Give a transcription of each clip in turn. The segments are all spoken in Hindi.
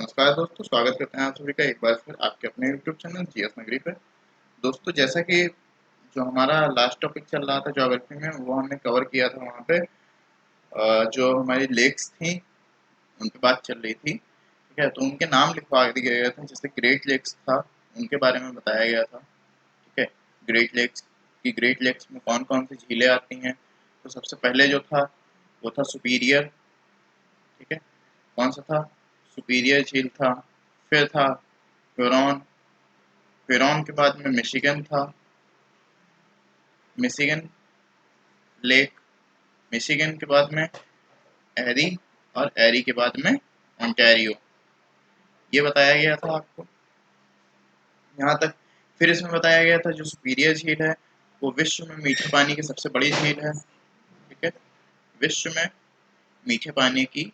नमस्कार दोस्तों, स्वागत करते हैं आप सभी का एक बार फिर आपके अपने YouTube चैनल जीएस नगरी पे। दोस्तों, जैसा कि जो हमारा लास्ट टॉपिक चल रहा था ज्योग्राफी में, वो हमने कवर किया था। वहाँ पे जो हमारी लेक्स थी उन पे बात चल रही थी, ठीक है। तो उनके नाम लिखवा दिए गए थे, जैसे ग्रेट लेक्स था, उनके बारे में बताया गया था, ठीक है। ग्रेट लेक्स में कौन कौन सी झीलें आती हैं। तो सबसे पहले जो था वो था सुपीरियर, ठीक है। कौन सा था? सुपीरियर झील था। फिर था ह्यूरॉन। ह्यूरॉन के बाद में मिशिगन था, मिशिगन लेक। मिशिगन के बाद में एरी, और एरी के बाद में ओंटारियो। ये बताया गया था आपको यहाँ तक। फिर इसमें बताया गया था जो सुपीरियर झील है वो विश्व में मीठे पानी की सबसे बड़ी झील है, ठीक है। विश्व में मीठे पानी की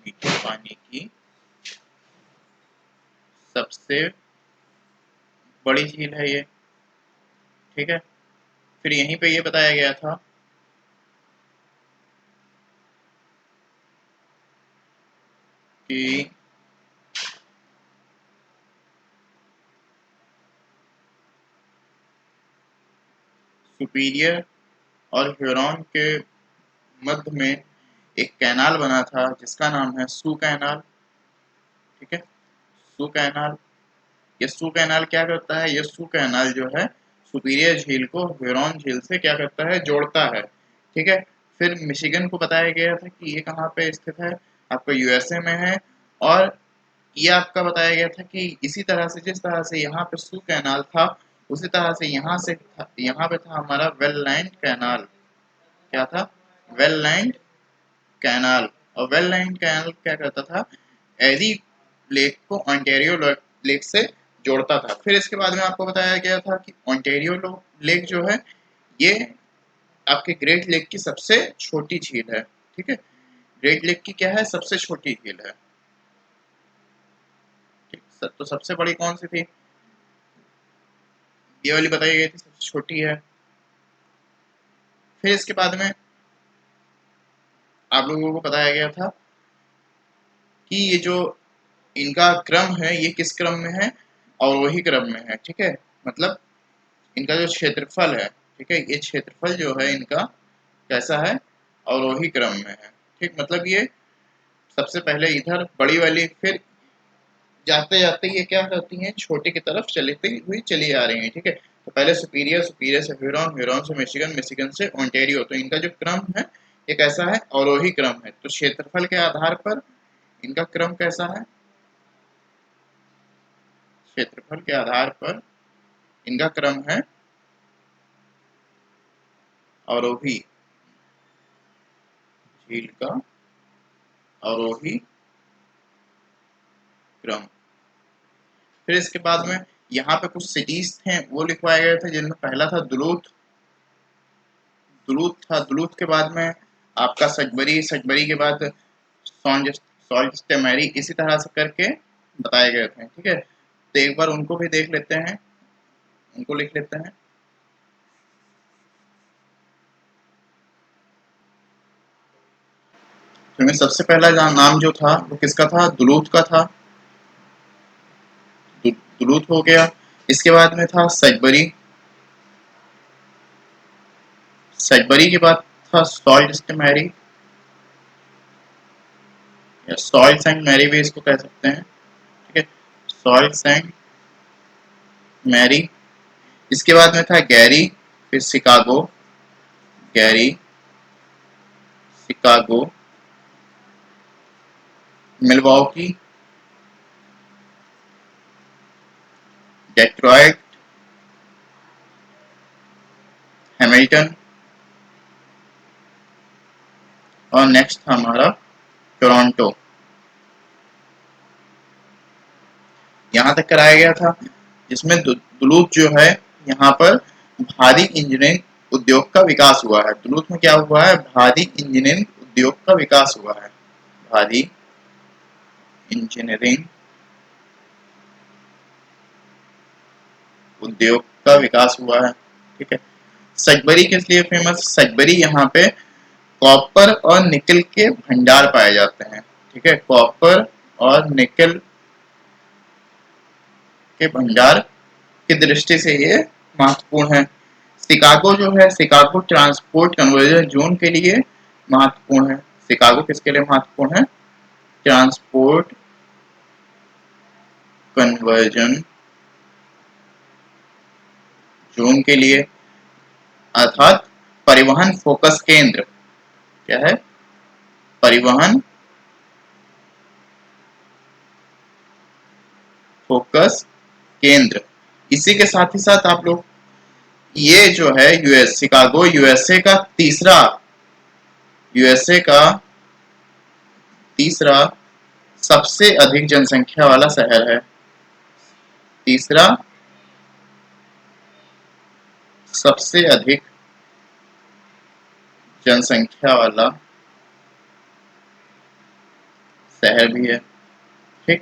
मीठे पानी की सबसे बड़ी झील है ये, ठीक है। फिर यहीं पे ये बताया गया था कि सुपीरियर और ह्यूरॉन के मध्य में एक कैनाल बना था जिसका नाम है सू कैनाल, ठीक है। Soo canal. ये सू कैनाल क्या करता है? ये सू कैनाल जो है सुपीरियर झील को ह्यूरॉन झील से क्या करता है? जोड़ता है, ठीक है। फिर मिशिगन को बताया गया था कि ये कहाँ पे स्थित है, आपका यूएसए में है। और ये आपका बताया गया था कि इसी तरह से, जिस तरह से यहाँ पे सू कैनाल था, उसी तरह से यहाँ पे था हमारा वेल लाइन्ड कैनाल। क्या था? Well lined canal. और वेल लाइन्ड कैनाल क्या करता था? एरी लेक को ओंटारियो लेक से जोड़ता था। फिर इसके बाद में आपको बताया गया था कि ओंटारियो लेक जो है ये आपके ग्रेट लेक की सबसे छोटी झील है, ठीक है। ग्रेट लेक की क्या है? सबसे छोटी झील है, ठीक। तो सबसे बड़ी कौन सी थी? ये वाली बताई गई थी, सबसे छोटी है। फिर इसके बाद में आप लोगों को बताया गया था कि ये जो इनका क्रम है ये किस क्रम में है, और वही क्रम में है, ठीक है। मतलब इनका जो क्षेत्रफल है, ठीक है, ये क्षेत्रफल जो है इनका कैसा है, और वही क्रम में है, ठीक। मतलब ये सबसे पहले इधर बड़ी वाली, फिर जाते जाते ये क्या करती हैं? छोटे की तरफ चलती हुई चली आ रही हैं, ठीक है। तो पहले सुपीरियर, सुपीरियर से ह्यूरॉन, ह्यूरॉन से मिशिगन, मिशिगन से ओंटारियो। तो इनका जो क्रम है ये कैसा है? अवरोही क्रम है। तो क्षेत्रफल के आधार पर इनका क्रम कैसा है? क्षेत्रफल के आधार पर इनका क्रम है अवरोही झील का अवरोही क्रम। फिर इसके बाद में यहाँ पे कुछ सिटीज थे वो लिखवाए गए थे, जिनमें पहला था दुलूथ। दुलूथ था। दुलूथ के बाद में आपका सजबरी, सजबरी के बाद सॉल्ट मैरी, इसी तरह से करके बताए गए थे, ठीक है। तो एक बार उनको भी देख लेते हैं, उनको लिख लेते हैं। तो सबसे पहला नाम जो था वो किसका था? दुलूथ का था। दुलूथ हो गया। इसके बाद में था सजबरी। सजबरी के बाद था सॉल्ट मैरी, या सॉल्ट सेंट मैरी भी इसको कह सकते हैं, ठीक है। Sault Saint Marie. इसके बाद में था गैरी, फिर Chicago, Gary, Chicago, Milwaukee, Detroit, Hamilton, और नेक्स्ट था हमारा टोरंटो। यहाँ तक कराया गया था, जिसमें दुलूथ जो है यहाँ पर भारी इंजीनियरिंग उद्योग का विकास हुआ है। दुलूथ में क्या हुआ है? भारी इंजीनियरिंग उद्योग का विकास हुआ है। भारी इंजीनियरिंग उद्योग का विकास हुआ है, ठीक है। सजबरी किस लिए फेमस? सजबरी यहाँ पे कॉपर और निकल के भंडार पाए जाते हैं। ठीक है, कॉपर और निकल के भंडार की दृष्टि से ये महत्वपूर्ण है। शिकागो जो है, शिकागो ट्रांसपोर्ट कन्वर्जन जोन के लिए महत्वपूर्ण है। शिकागो किसके लिए महत्वपूर्ण है? ट्रांसपोर्ट कन्वर्जन जोन के लिए, अर्थात परिवहन फोकस केंद्र। क्या है? परिवहन फोकस केंद्र। इसी के साथ ही साथ आप लोग ये जो है यूएस, शिकागो यूएसए का तीसरा सबसे अधिक जनसंख्या वाला शहर है। तीसरा सबसे अधिक जनसंख्या वाला शहर भी है। ठीक,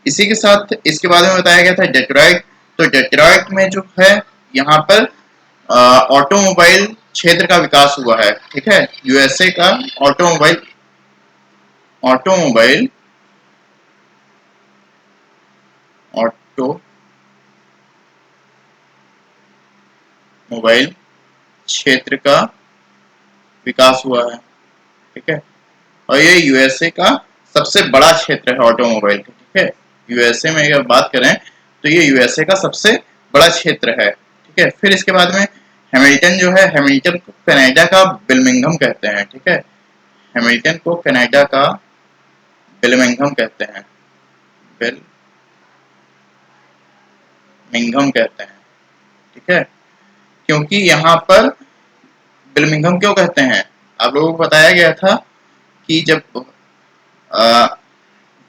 इसी के साथ इसके बारे में बताया गया था डेट्रॉइट। तो डेट्रॉइट में जो है यहाँ पर ऑटोमोबाइल क्षेत्र का विकास हुआ है। ठीक है, यूएसए का ऑटोमोबाइल ऑटोमोबाइल ऑटोमोबाइल क्षेत्र का विकास हुआ है। ठीक है, और ये यूएसए का सबसे बड़ा क्षेत्र है ऑटोमोबाइल का। ठीक है, यूएसए में अगर बात करें तो ये यूएसए का सबसे बड़ा क्षेत्र है। ठीक है, फिर इसके बाद में हैमिल्टन जो है, हैमिल्टन को कनाडा का बिल्मिंघम कहते हैं। ठीक है, हैमिल्टन को कनाडा का बिल्मिंघम कहते हैं। बिल्मिंघम कहते हैं। ठीक है, क्योंकि यहाँ पर बिल्मिंघम क्यों कहते हैं, आप लोगों को बताया गया था कि जब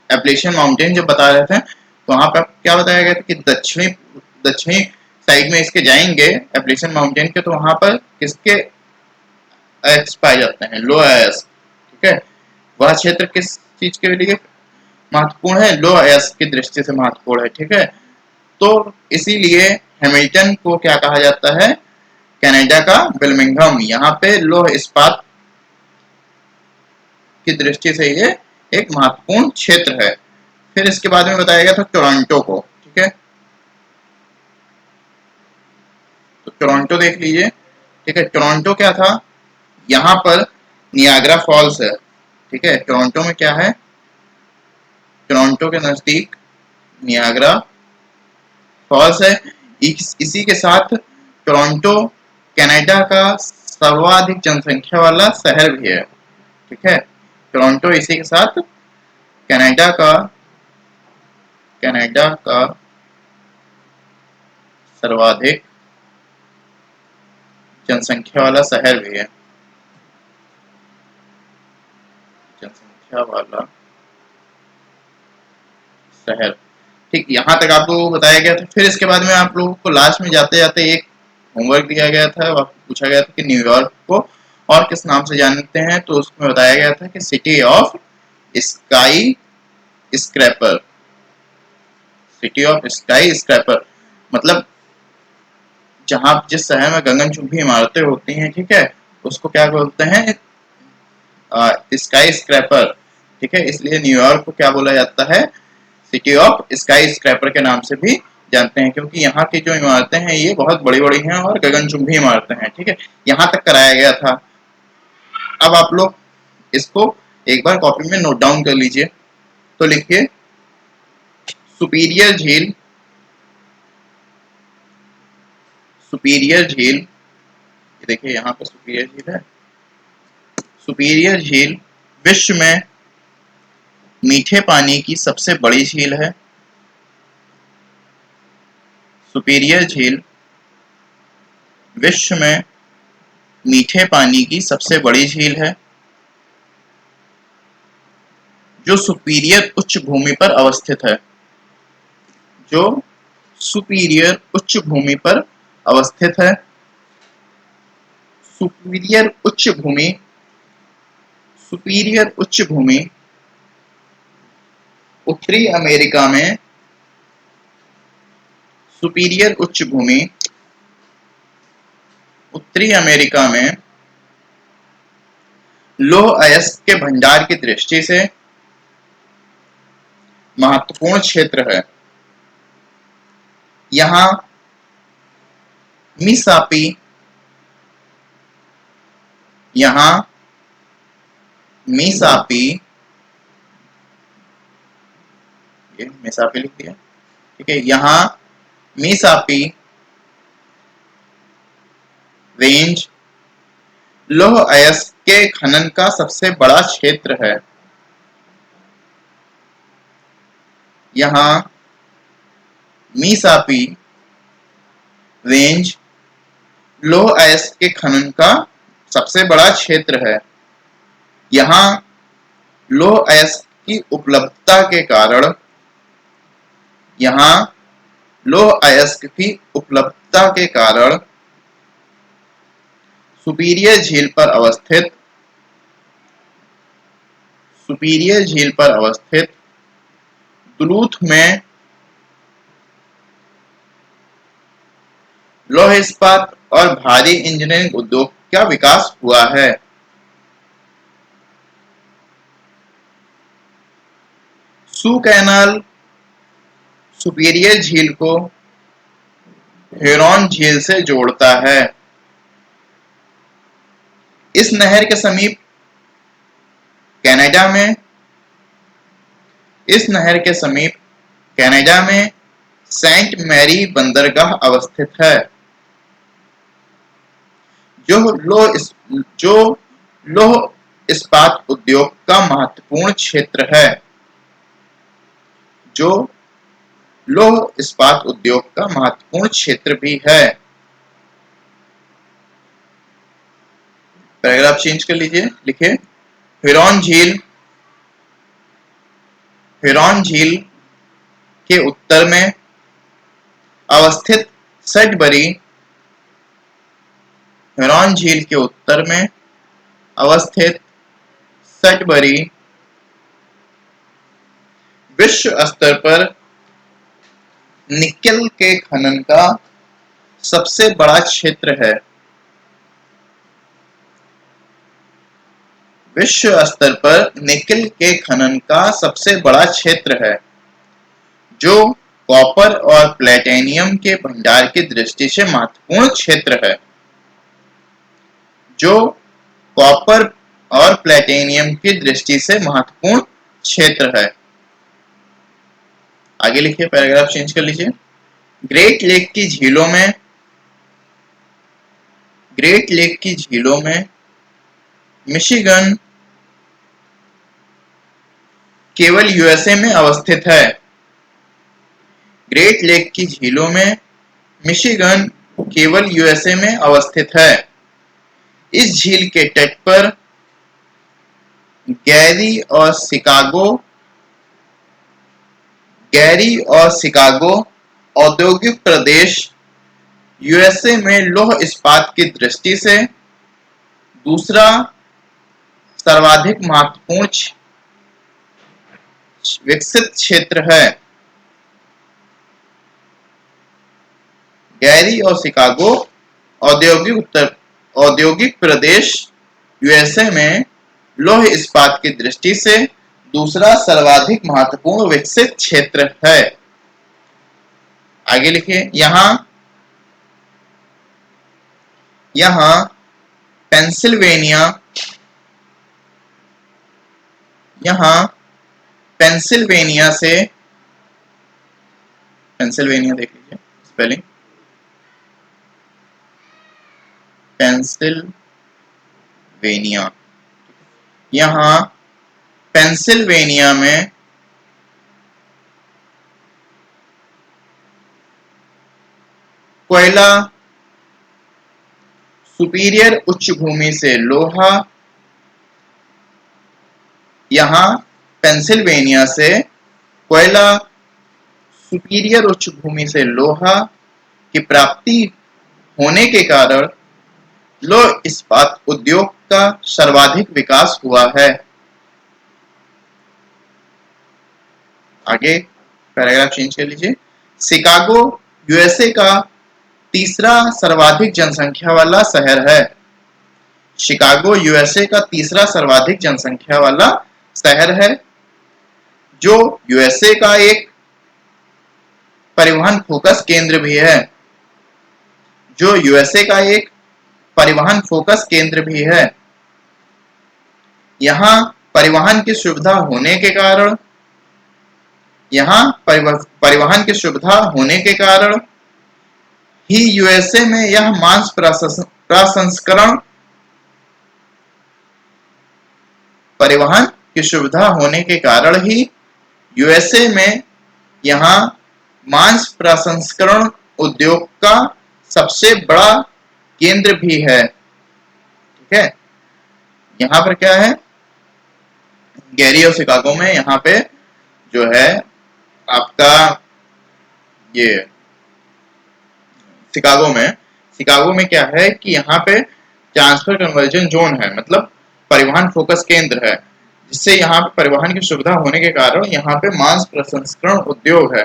एप्लेशियन माउंटेन जब बता रहे थे तो वहां पर क्या बताया गया था कि दक्षिणी दक्षिणी साइड में इसके जाएंगे एप्लेशियन माउंटेन के, तो वहां पर किसके एक्स पाए जाते हैं? लो एस। ठीक है, वह क्षेत्र किस चीज के लिए महत्वपूर्ण है? लो एस की दृष्टि से महत्वपूर्ण है। ठीक है, तो इसीलिए हैमिल्टन को क्या कहा जाता है? कनाडा का बिल्मिंघम। यहाँ पे लौह इस्पात की दृष्टि से ये एक महत्वपूर्ण क्षेत्र है। फिर इसके बाद में बताया गया था टोरंटो को। ठीक है, तो टोरंटो देख लीजिए। ठीक है, टोरंटो क्या था? यहाँ पर नियाग्रा फॉल्स है। ठीक है, टोरंटो में क्या है? टोरंटो के नजदीक नियाग्रा फॉल्स है। इसी के साथ टोरंटो कनाडा का सर्वाधिक जनसंख्या वाला शहर भी है। ठीक है, टोरंटो इसी के साथ कनाडा का सर्वाधिक जनसंख्या वाला शहर भी है। जनसंख्या वाला शहर। ठीक, यहाँ तक आप लोगों को बताया गया था। फिर इसके बाद में आप लोगों को लास्ट में जाते जाते एक होमवर्क दिया गया था, आपको पूछा गया था कि न्यूयॉर्क को और किस नाम से जानते हैं, तो उसमें बताया गया था कि city of sky scraper. City of sky scraper मतलब जहां जिस शहर में गगनचुंबी इमारतें होती हैं, ठीक है, उसको क्या बोलते हैं? Sky scraper. ठीक है, इसलिए न्यूयॉर्क को क्या बोला जाता है? सिटी ऑफ स्काई स्क्रैपर के नाम से भी जानते हैं, क्योंकि यहाँ की जो इमारतें हैं ये बहुत बड़ी बड़ी हैं और गगनचुंबी इमारतें हैं। ठीक है, यहाँ तक कराया गया था। अब आप लोग इसको एक बार कॉपी में नोट डाउन कर लीजिए। तो लिखिए सुपीरियर झील, सुपीरियर झील, ये देखिए यहाँ पर सुपीरियर झील है। सुपीरियर झील विश्व में मीठे पानी की सबसे बड़ी झील है। सुपीरियर झील विश्व में मीठे पानी की सबसे बड़ी झील है, जो सुपीरियर उच्च भूमि पर अवस्थित है। जो सुपीरियर उच्च भूमि पर अवस्थित है। सुपीरियर उच्च भूमि, सुपीरियर उच्च भूमि उत्तरी अमेरिका में, सुपीरियर उच्च भूमि उत्तरी अमेरिका में लौह अयस्क के भंडार की दृष्टि से महत्वपूर्ण क्षेत्र है। यहाँ मिसापी यहाँ मिसापी ये मिसापी लिख दिया, ठीक है। यहाँ मिसापी रेंज लौह अयस्क के खनन का सबसे बड़ा क्षेत्र है। यहाँ मिसापी रेंज लौह अयस्क के खनन का सबसे बड़ा क्षेत्र है। यहाँ लौह अयस्क की उपलब्धता के कारण यहाँ लौह अयस्क की उपलब्धता के कारण सुपीरियर झील पर अवस्थित दुलूथ में लौह इस्पात और भारी इंजीनियरिंग उद्योग का विकास हुआ है। सू कैनाल सुपीरियर झील को हेरॉन झील से जोड़ता है। इस नहर के समीप कनाडा में सेंट मैरी बंदरगाह अवस्थित है, जो लौह इस्पात उद्योग का महत्वपूर्ण क्षेत्र है। जो लौह इस्पात उद्योग का महत्वपूर्ण क्षेत्र भी है। पैराग्राफ चेंज कर लीजिए, लिखिए हेरॉन झील के उत्तर में अवस्थित सडबरी हेरॉन झील के उत्तर में अवस्थित सडबरी विश्व स्तर पर निकेल के खनन का सबसे बड़ा क्षेत्र है। विश्व स्तर पर निकेल के खनन का सबसे बड़ा क्षेत्र है, जो कॉपर और प्लेटिनम के भंडार की दृष्टि से महत्वपूर्ण क्षेत्र है। जो कॉपर और प्लेटिनम की दृष्टि से महत्वपूर्ण क्षेत्र है। आगे लिखिए, पैराग्राफ चेंज कर लीजिए। ग्रेट लेक की झीलों में मिशिगन केवल यूएसए में अवस्थित है। ग्रेट लेक की झीलों में मिशिगन केवल यूएसए में अवस्थित है। इस झील के तट पर गैरी और शिकागो औद्योगिक प्रदेश यूएसए में लौह इस्पात की दृष्टि से दूसरा सर्वाधिक महत्वपूर्ण विकसित क्षेत्र है। गैरी और शिकागो औद्योगिक प्रदेश यूएसए में लौह इस्पात की दृष्टि से दूसरा सर्वाधिक महत्वपूर्ण विकसित क्षेत्र है। आगे लिखिए, यहाँ पेंसिल्वेनिया देख लीजिए स्पेलिंग, पेंसिल्वेनिया। यहाँ पेंसिल्वेनिया में कोयला सुपीरियर उच्च भूमि से लोहा यहाँ पेंसिल्वेनिया से कोयला सुपीरियर उच्च भूमि से लोहा की प्राप्ति होने के कारण लौह इस्पात उद्योग का सर्वाधिक विकास हुआ है। आगे पैराग्राफ चेंज कर लीजिए। शिकागो यूएसए का तीसरा सर्वाधिक जनसंख्या वाला शहर है। शिकागो यूएसए का तीसरा सर्वाधिक जनसंख्या वाला शहर है, जो यूएसए का एक परिवहन फोकस केंद्र भी है, जो यूएसए का एक परिवहन फोकस केंद्र भी है। यहाँ परिवहन की सुविधा होने के कारण परिवहन की सुविधा होने के कारण ही यूएसए में यह मांस प्रसंस्करण परिवहन की सुविधा होने के कारण ही यूएसए में यहाँ मांस प्रसंस्करण उद्योग का सबसे बड़ा केंद्र भी है। ठीक है, यहाँ पर क्या है, गैरी और शिकागो में यहाँ पे जो है आपका ये शिकागो में क्या है कि यहाँ पे ट्रांसफर कन्वर्जन जोन है, मतलब परिवहन फोकस केंद्र है, जिससे यहाँ पे परिवहन की सुविधा होने के कारण यहाँ पे मांस प्रसंस्करण उद्योग है।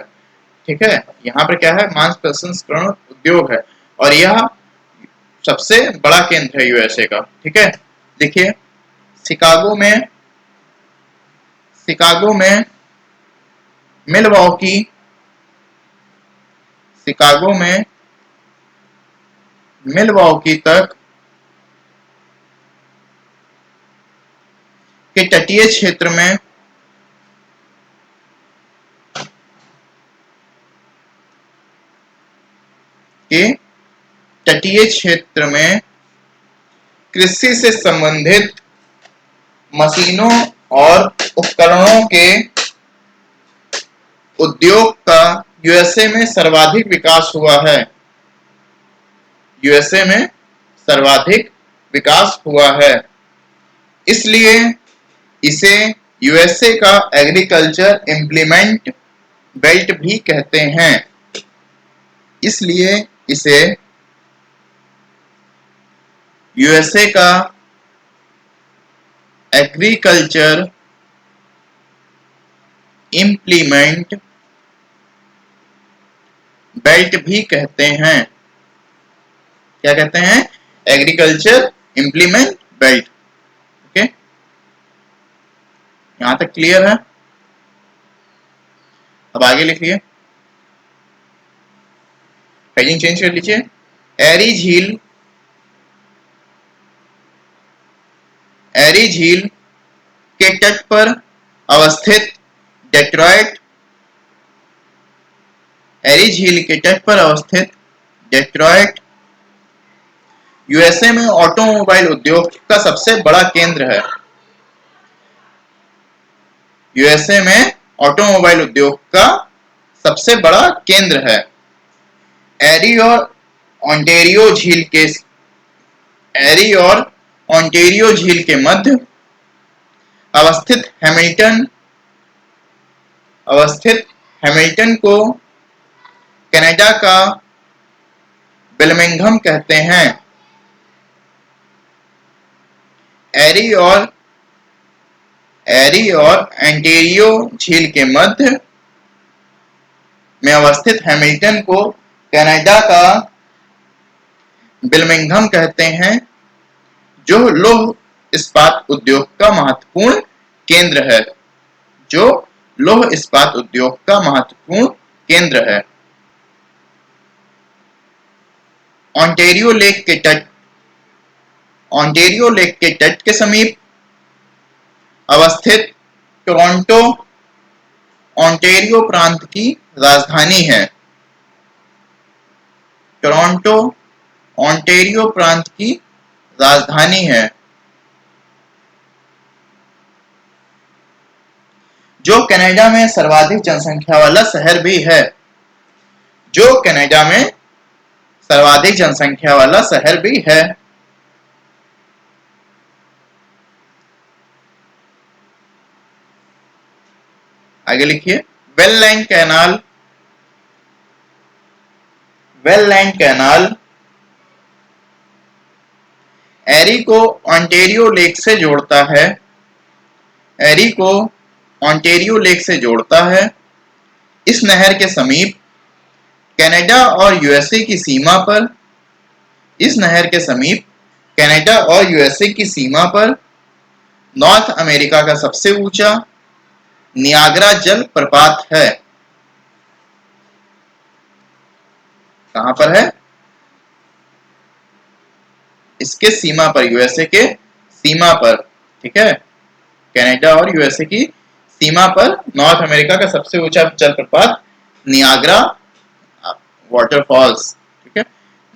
ठीक है, यहाँ पर क्या है, मांस प्रसंस्करण उद्योग है और यह सबसे बड़ा केंद्र है यूएसए का। ठीक है, देखिए शिकागो में मिलवॉकी तक के तटीय क्षेत्र में कृषि से संबंधित मशीनों और उपकरणों के उद्योग का यूएसए में सर्वाधिक विकास हुआ है। यूएसए में सर्वाधिक विकास हुआ है, इसलिए इसे यूएसए का एग्रीकल्चर इम्प्लीमेंट बेल्ट भी कहते हैं। इसलिए इसे यूएसए का एग्रीकल्चर इम्प्लीमेंट बेल्ट भी कहते हैं। क्या कहते हैं? Agriculture implement belt. ओके, यहां तक क्लियर है? अब आगे लिखिए, हेडिंग चेंज कर लीजिए। एरी झील के तट पर अवस्थित डेट्रॉयट यूएसए में ऑटोमोबाइल उद्योग का सबसे बड़ा केंद्र है। यूएसए में ऑटोमोबाइल उद्योग का सबसे बड़ा केंद्र है। एरी और ओंटारियो झील के मध्य अवस्थित हैमिल्टन को कनाडा का बर्मिंघम कहते हैं। एरी और ओंटारियो झील के मध्य में अवस्थित हैमिल्टन को कनाडा का बर्मिंघम कहते हैं, जो लौह इस्पात उद्योग का महत्वपूर्ण केंद्र है। ओंटारियो लेक के तट के समीप अवस्थित टोरंटो ओंटारियो प्रांत की राजधानी है। टोरंटो ओंटारियो प्रांत की राजधानी है, जो कनाडा में सर्वाधिक जनसंख्या वाला शहर भी है। आगे लिखिए, वेललैंड कैनाल एरी को ओंटारियो लेक से जोड़ता है। इस नहर के समीप कनाडा और यूएसए की सीमा पर कनाडा और यूएसए की सीमा पर नॉर्थ अमेरिका का सबसे ऊंचा नियाग्रा जल प्रपात है। कहां पर है? इसके सीमा पर, यूएसए के सीमा पर, ठीक है, कनाडा और यूएसए की सीमा पर नॉर्थ अमेरिका का सबसे ऊंचा जलप्रपात नियाग्रा वाटरफॉल्स, ठीक है,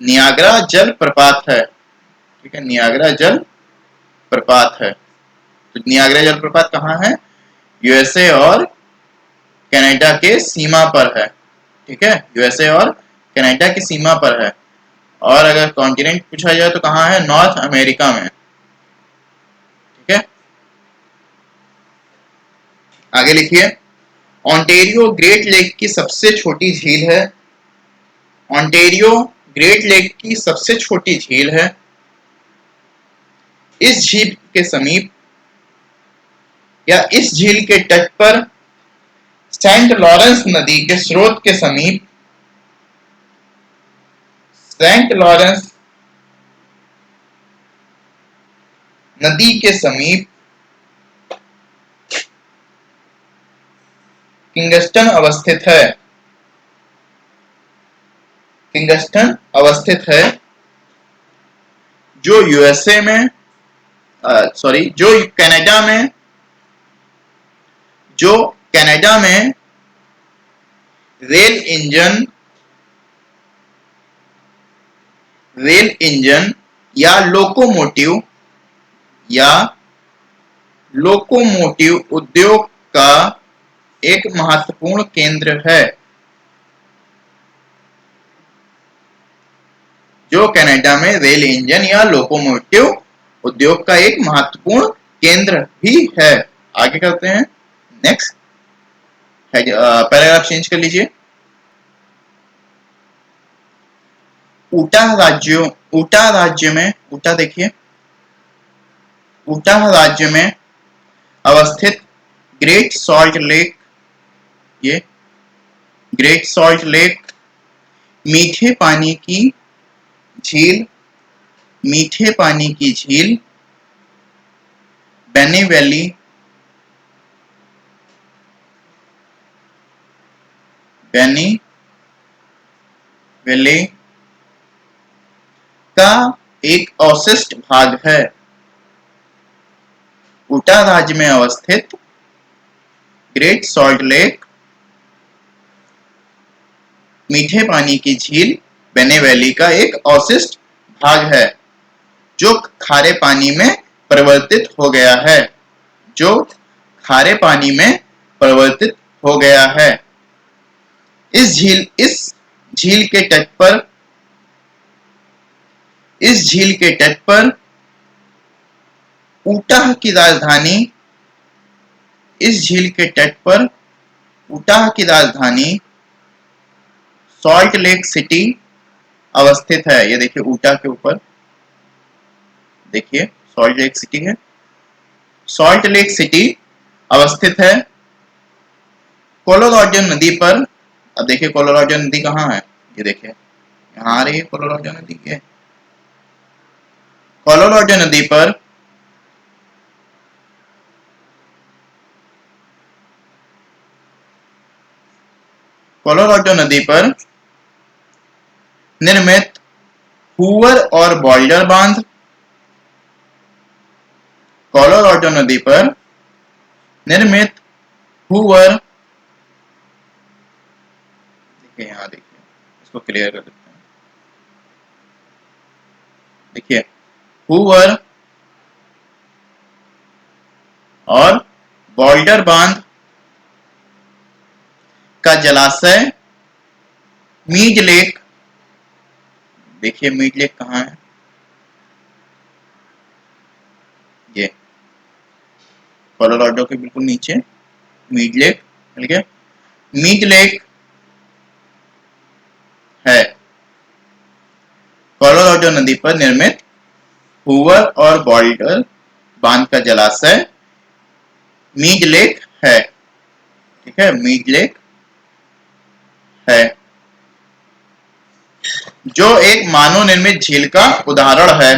नियाग्रा जल प्रपात है, ठीक है, नियाग्रा जल प्रपात है। तो नियाग्रा जल प्रपात कहाँ है? यूएसए और कनाडा के सीमा पर है, ठीक है, यूएसए और कनाडा की सीमा पर है। और अगर कॉन्टिनेंट पूछा जाए तो कहाँ है? नॉर्थ अमेरिका में, ठीक है। आगे लिखिए, ओंटारियो ग्रेट लेक की सबसे छोटी झील है। ओंटारियो ग्रेट लेक की सबसे छोटी झील है। इस झील के समीप या इस झील के तट पर सेंट लॉरेंस नदी के स्रोत के समीप, सेंट लॉरेंस नदी के समीप किंगस्टन अवस्थित है। किंगस्टन अवस्थित है, जो यूएसए में, जो कनाडा में, जो कनाडा में रेल इंजन या लोकोमोटिव उद्योग का एक महत्वपूर्ण केंद्र है। जो कनाडा में रेल इंजन या लोकोमोटिव उद्योग का एक महत्वपूर्ण केंद्र भी है। आगे करते हैं, नेक्स्ट पैराग्राफ चेंज कर लीजिए। उटा राज्य में, उटा देखिए, उटा राज्य में अवस्थित ग्रेट सॉल्ट लेक, ये ग्रेट सॉल्ट लेक मीठे पानी की झील, मीठे पानी की झील बेनी वैली, बेनी वैली का एक अवशिष्ट भाग है। उटा राज्य में अवस्थित ग्रेट सॉल्ट लेक मीठे पानी की झील बेनी वैली का एक अवशिष्ट भाग है, जो खारे पानी में परिवर्तित हो गया है, जो खारे पानी में परिवर्तित हो गया है। इस झील के तट पर, इस झील के तट पर उटाह की राजधानी, इस झील के तट पर उटाह की राजधानी सॉल्ट लेक सिटी अवस्थित है। ये देखिए उटा के ऊपर देखिए सॉल्ट लेक सिटी है, सॉल्ट लेक सिटी अवस्थित है कोलोराडो नदी पर। अब देखिए कोलोराडो नदी कहाँ है? ये देखिए यहाँ आ रही है कोलोराडो नदी के, कोलोराडो नदी पर कोलोराडो नदी पर निर्मित हूवर और बॉल्डर बांध, कोलोराडो नदी पर निर्मित हूवर, देखिए यहाँ देखिए, इसको क्लियर कर देते हैं, देखिए हूवर और बॉल्डर बांध का जलाशय मीड लेक, देखिए मीड लेक कहाँ है? ये कोलोराडो के बिल्कुल नीचे मीड लेक, ठीक है, मीड लेक है। कोलोराडो नदी पर निर्मित हूवर और बॉल्डर बांध का जलाशय मीड लेक है, ठीक है, मीड लेक है, जो एक मानव निर्मित झील का उदाहरण है।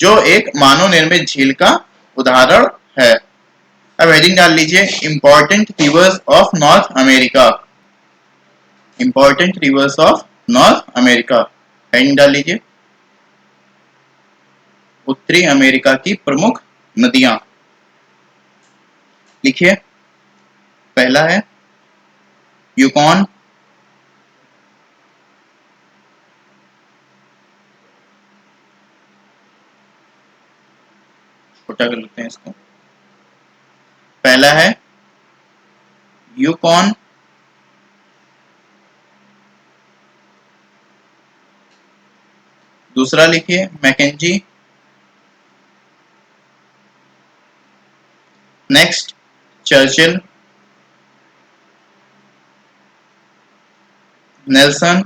जो एक मानव निर्मित झील का उदाहरण है। अब हेडिंग डाल लीजिए important rivers of north America. Important rivers of north America heading डाल लीजिए उत्तरी अमेरिका की प्रमुख नदियां। लिखिए पहला है यूकॉन, छोटा कर लेते हैं इसको। पहला है यूकॉन, दूसरा लिखिए Mackenzie, next Churchill, Nelson,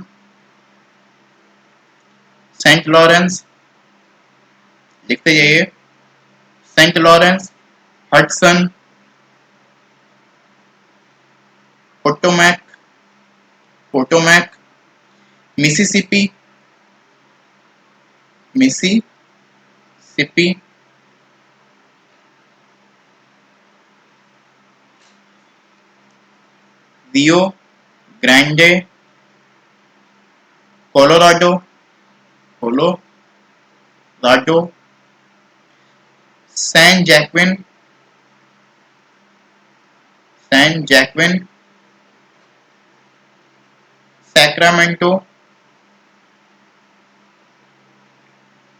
Saint Lawrence, लिखते जाइए Saint Lawrence, Hudson, Potomac, Potomac, Mississippi, Mississippi, Rio Grande, Colorado, Colorado, San Joaquin, San Joaquin, Sacramento,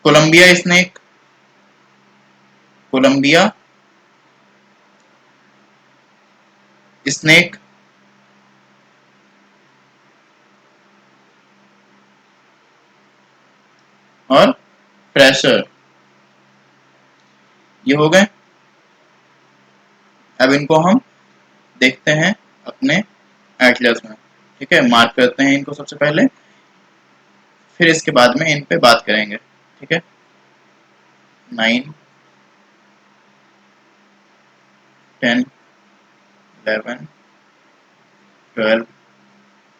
Columbia Snake, Columbia Snake, और फ्रेशर। ये हो गए। अब इनको हम देखते हैं अपने एटलस में, ठीक है। मार्क करते हैं इनको सबसे पहले, फिर इसके बाद में इन पे बात करेंगे, ठीक है। 9, 10, 11, 12,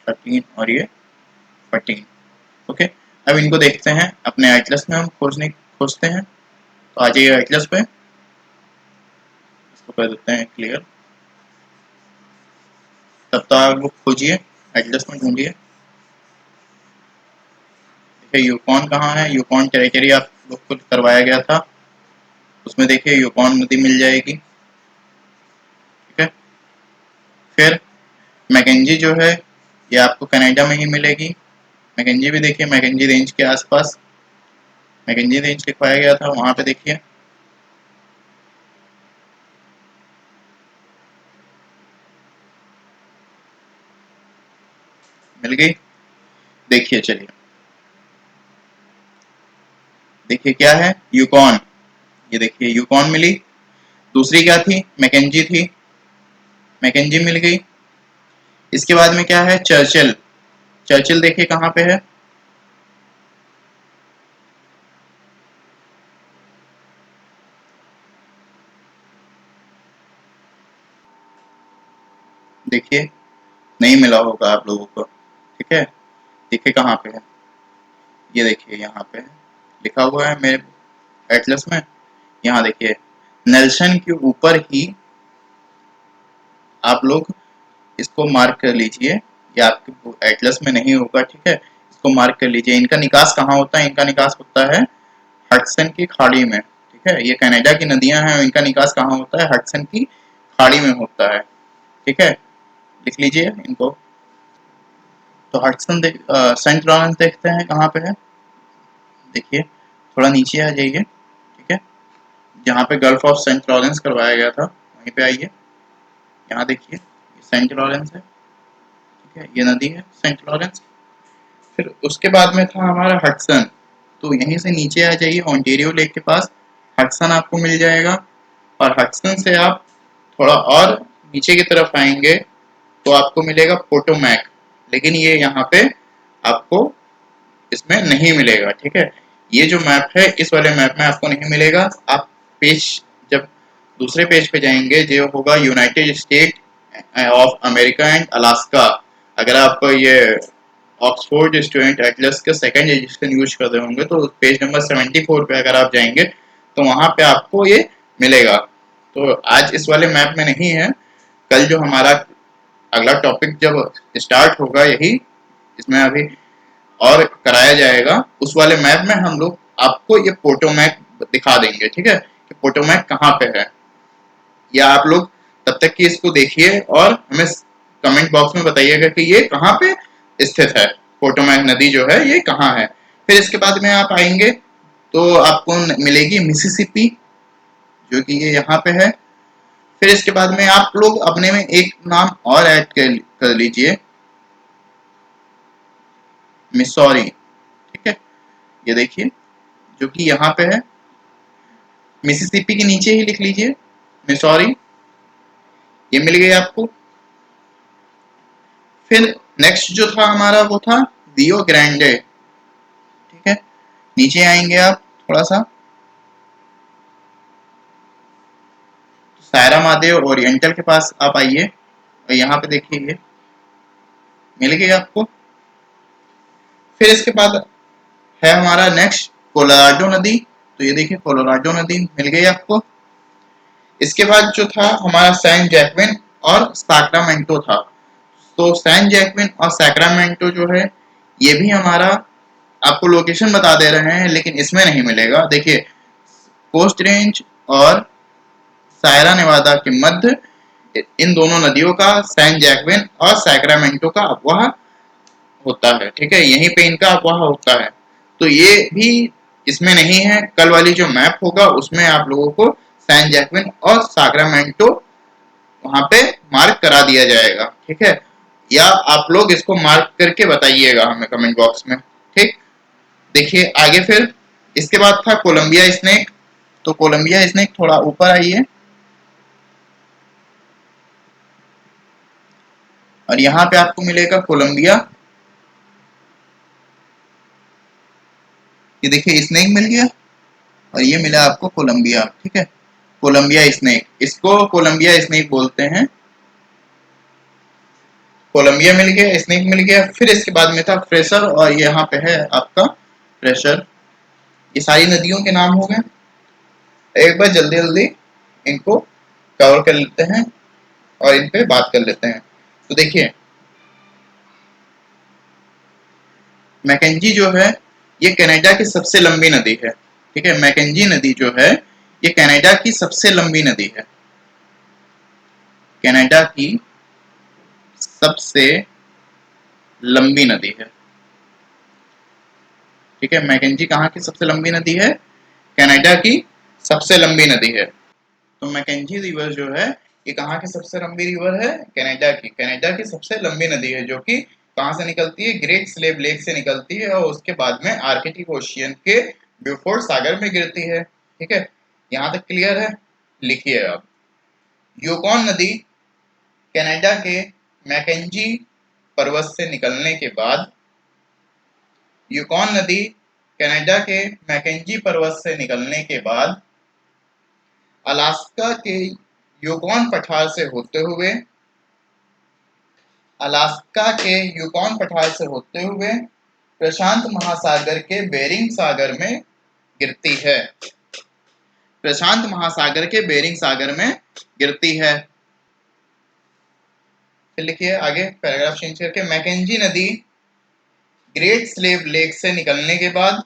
13 और ये 14, ओके। अब इनको देखते हैं अपने एटलस में, हम खोजते हैं। तो आ जाइए एटलस पे, इसको कर देते हैं क्लियर। तब तक आप लोग खोजिए, एटलस में ढूंढिए। देखिए यूकॉन कहाँ है, यूकॉन टेरिटरी आप लोग को करवाया गया था, उसमें देखिए यूकॉन नदी मिल जाएगी, ठीक है। फिर मैकेंजी जो है ये आपको कनाडा में ही मिलेगी। मैकेंजी भी देखिए, मैकेंजी रेंज के आसपास मैकेंजी रेंज लिखवाया गया था, वहां पे देखिए। मिल गई, देखिए चलिए, देखिए क्या है यूकॉन, ये देखिए यूकॉन मिली। दूसरी क्या थी, मैकेंजी थी, मैकेंजी मिल गई। इसके बाद में क्या है, चर्चिल, चर्चिल देखिए कहाँ पे है, देखिए नहीं मिला होगा आप लोगों को, ठीक है। देखिए कहाँ पे है, ये देखिए यहाँ पे है, लिखा हुआ है मेरे एटलस में। यहाँ देखिए नेल्सन के ऊपर ही आप लोग इसको मार्क कर लीजिए, ये आपके एटलस में नहीं होगा, ठीक है। इसको मार्क कर लीजिए। इनका निकास कहाँ होता है, इनका निकास होता है हडसन की खाड़ी में, ठीक है। ये कनाडा की नदियां हैं, इनका निकास कहाँ होता है, हडसन की खाड़ी में होता है, ठीक है। लिख लीजिए इनको। तो हडसन सेंट लॉरेंस देखते हैं कहाँ पे है, देखिए थोड़ा नीचे आ जाइए, ठीक है। जहाँ पे गल्फ ऑफ सेंट लॉरेंस करवाया गया था वहीं पे आइए। यहाँ देखिए सेंट लॉरेंस है, ठीक है, ये नदी है सेंट लॉरेंस। फिर उसके बाद में था हमारा हडसन, तो यहीं से नीचे आ जाइए, ओंटेरियो लेक के पास हडसन आपको मिल जाएगा। और हडसन से आप थोड़ा और नीचे की तरफ आएंगे तो आपको मिलेगा पोटोमैक, लेकिन ये यहाँ पे आपको इसमें नहीं मिलेगा, ठीक है। ये जो मैप है इस वाले मैप में आपको नहीं मिलेगा। आप पेज जब दूसरे पेज पे जाएंगे जो होगा United state of America and Alaska, अगर आप ये ऑक्सफोर्ड स्टूडेंट एटलस का सेकंड एडिशन यूज कर रहे होंगे तो पेज नंबर 74 पे अगर आप जाएंगे तो वहां पे आपको ये मिलेगा। तो आज इस वाले मैप में नहीं है, कल जो हमारा अगला टॉपिक जब स्टार्ट होगा यही इसमें अभी और कराया जाएगा, उस वाले मैप में हम लोग आपको ये पोटोमैक दिखा देंगे, ठीक है, कि पोटोमैक कहाँ पे है। या आप लोग तब तक कि इसको देखिए और हमें कमेंट बॉक्स में बताइएगा कि ये कहाँ पे स्थित है, पोटोमैक नदी जो है ये कहाँ है। फिर इसके बाद में आप आएंगे तो आपको मिलेगी मिसिसिपी, जो कि ये यहाँ पे है। फिर इसके बाद में आप लोग अपने में एक नाम और ऐड कर लीजिए, मिसौरी, ठीक है, ये देखिए जो कि यहाँ पे है। मिसिसिपी के नीचे ही लिख लीजिए मिसौरी, ये मिल गई आपको। फिर नेक्स्ट जो था हमारा वो था रियो ग्रांडे, ठीक है, नीचे आएंगे आप थोड़ा सा, सायरा मादेव ओरिएंटल के पास आप आइए और यहाँ पे देखिए ये मिल गई आपको। फिर इसके बाद है हमारा नेक्स्ट कोलोराडो नदी, तो ये देखिए कोलोराडो नदी मिल गई आपको। इसके बाद जो था हमारा सैन जैक्विन और सैक्रामेंटो था, तो सैन जैक्विन और सैक्रामेंटो जो है ये भी हमारा आपको लोकेशन बता दे रहे हैं, लेकिन इसमें नहीं मिलेगा। देखिए कोस्ट रेंज और सायरा नेवादा के मध्य इन दोनों नदियों का सैन जैक्विन और सैक्रामेंटो का अफवाह होता है, ठीक है, यहीं पे इनका अफवाह होता है। तो ये भी इसमें नहीं है, कल वाली जो मैप होगा उसमें आप लोगों को सैन जैक्विन और सैक्रामेंटो वहां पे मार्क करा दिया जाएगा, ठीक है, या आप लोग इसको मार्क करके बताइएगा हमें कमेंट बॉक्स में, ठीक। देखिए आगे फिर इसके बाद था कोलंबिया स्नेक, तो कोलंबिया स्नेक थोड़ा ऊपर आइए और यहाँ पे आपको मिलेगा कोलंबिया, ये देखिए स्नेक मिल गया और ये मिला आपको कोलंबिया, ठीक है, कोलंबिया स्नेक, इसको कोलंबिया स्नेक बोलते हैं। कोलंबिया मिल गया, स्नेक मिल गया। फिर इसके बाद में था फ्रेशर और ये यहाँ पे है आपका फ्रेशर। ये सारी नदियों के नाम हो गए, एक बार जल्दी जल्दी इनको कवर कर लेते हैं और इन पे बात कर लेते हैं। तो देखिए मैकेंजी जो है ये कनाडा की सबसे लंबी नदी है, ठीक है, मैकेंजी नदी जो है ये कनाडा की सबसे लंबी नदी है, कनाडा की सबसे लंबी नदी है, ठीक है। मैकेंजी कहाँ की सबसे लंबी नदी है, कनाडा की सबसे लंबी नदी है। तो मैकेंजी रिवर जो है ये कहाँ की सबसे लंबी रिवर है, कनाडा की, कनाडा की सबसे लंबी नदी है, जो कि कहाँ से निकलती है, ग्रेट स्लेव लेक से निकलती है और उसके बाद में आर्कटिक ओशियन के ब्यूफोर्ड सागर में गिरती है, ठीक है, यहाँ तक क्लियर है। लिखिए आप, यूकॉन नदी कनाडा के मैकेंजी पर्वत से निकलने के बाद, यूकॉन नदी कनाडा के मैकेंजी पर्वत से निकलने के बाद अलास्का के यूकॉन पठार से होते हुए, अलास्का के यूकॉन पठार से होते हुए प्रशांत महासागर के बेरिंग सागर में गिरती है, प्रशांत महासागर के बेरिंग सागर में गिरती है। फिर लिखिए आगे पैराग्राफ चेंज करके, मैकेंजी नदी ग्रेट स्लेव लेक से निकलने के बाद,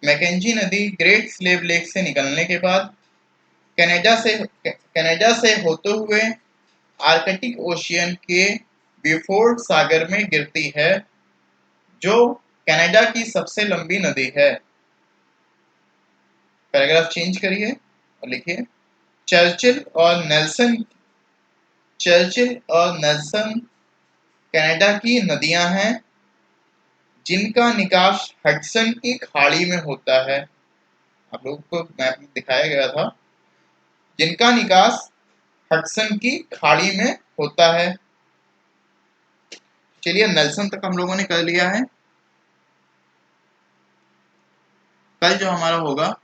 मैकेंजी नदी ग्रेट स्लेव लेक से निकलने के बाद कनाडा से होते हुए आर्कटिक ओशियन के ब्यूफोर्ड सागर में गिरती है, जो कनाडा की सबसे लंबी नदी है। पैराग्राफ चेंज करिए और लिखिए, चर्चिल और नेल्सन, चर्चिल और नेल्सन कनाडा की नदियां हैं जिनका निकास हडसन की खाड़ी में होता है, आप लोगों को मैप में दिखाया गया था, जिनका निकास हडसन की खाड़ी में होता है। चलिए नेल्सन तक हम लोगों ने कर लिया है। कल जो हमारा होगा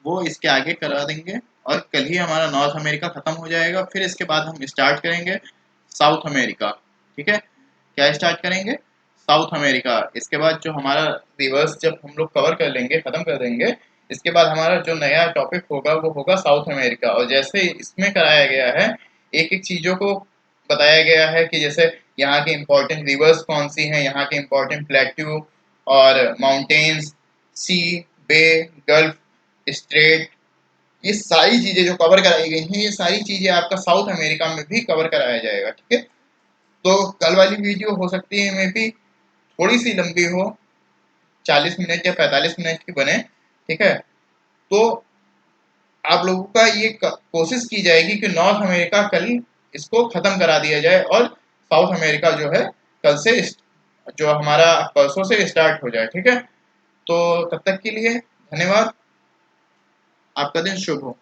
वो इसके आगे करा देंगे और कल ही हमारा नॉर्थ अमेरिका खत्म हो जाएगा। फिर इसके बाद हम स्टार्ट करेंगे साउथ अमेरिका, ठीक है, क्या स्टार्ट करेंगे, साउथ अमेरिका। इसके बाद जो हमारा रिवर्स जब हम लोग कवर कर लेंगे, खत्म कर देंगे, इसके बाद हमारा जो नया टॉपिक होगा वो होगा साउथ अमेरिका। और जैसे इसमें कराया गया है, एक एक चीजों को बताया गया है कि जैसे यहाँ की इम्पोर्टेंट रिवर्स कौन सी हैं, यहाँ के इम्पोर्टेंट प्लेट्यू और माउंटेन्स, सी, बे, गल्फ, स्ट्रेट, ये सारी चीजें जो कवर कराई गई हैं, ये सारी चीजें आपका साउथ अमेरिका में भी कवर कराया जाएगा। ठीक है, तो कल वाली वीडियो हो सकती है मे बी थोड़ी सी लंबी हो, 40 मिनट या 45 मिनट की बने। ठीक है, तो आप लोगों का ये कोशिश की जाएगी कि नॉर्थ अमेरिका कल इसको खत्म करा दिया जाए और साउथ अमेरिका जो है कल से जो हमारा परसों से स्टार्ट हो जाए। ठीक है, तो तब तक के लिए धन्यवाद, आपका दिन शुभ हो।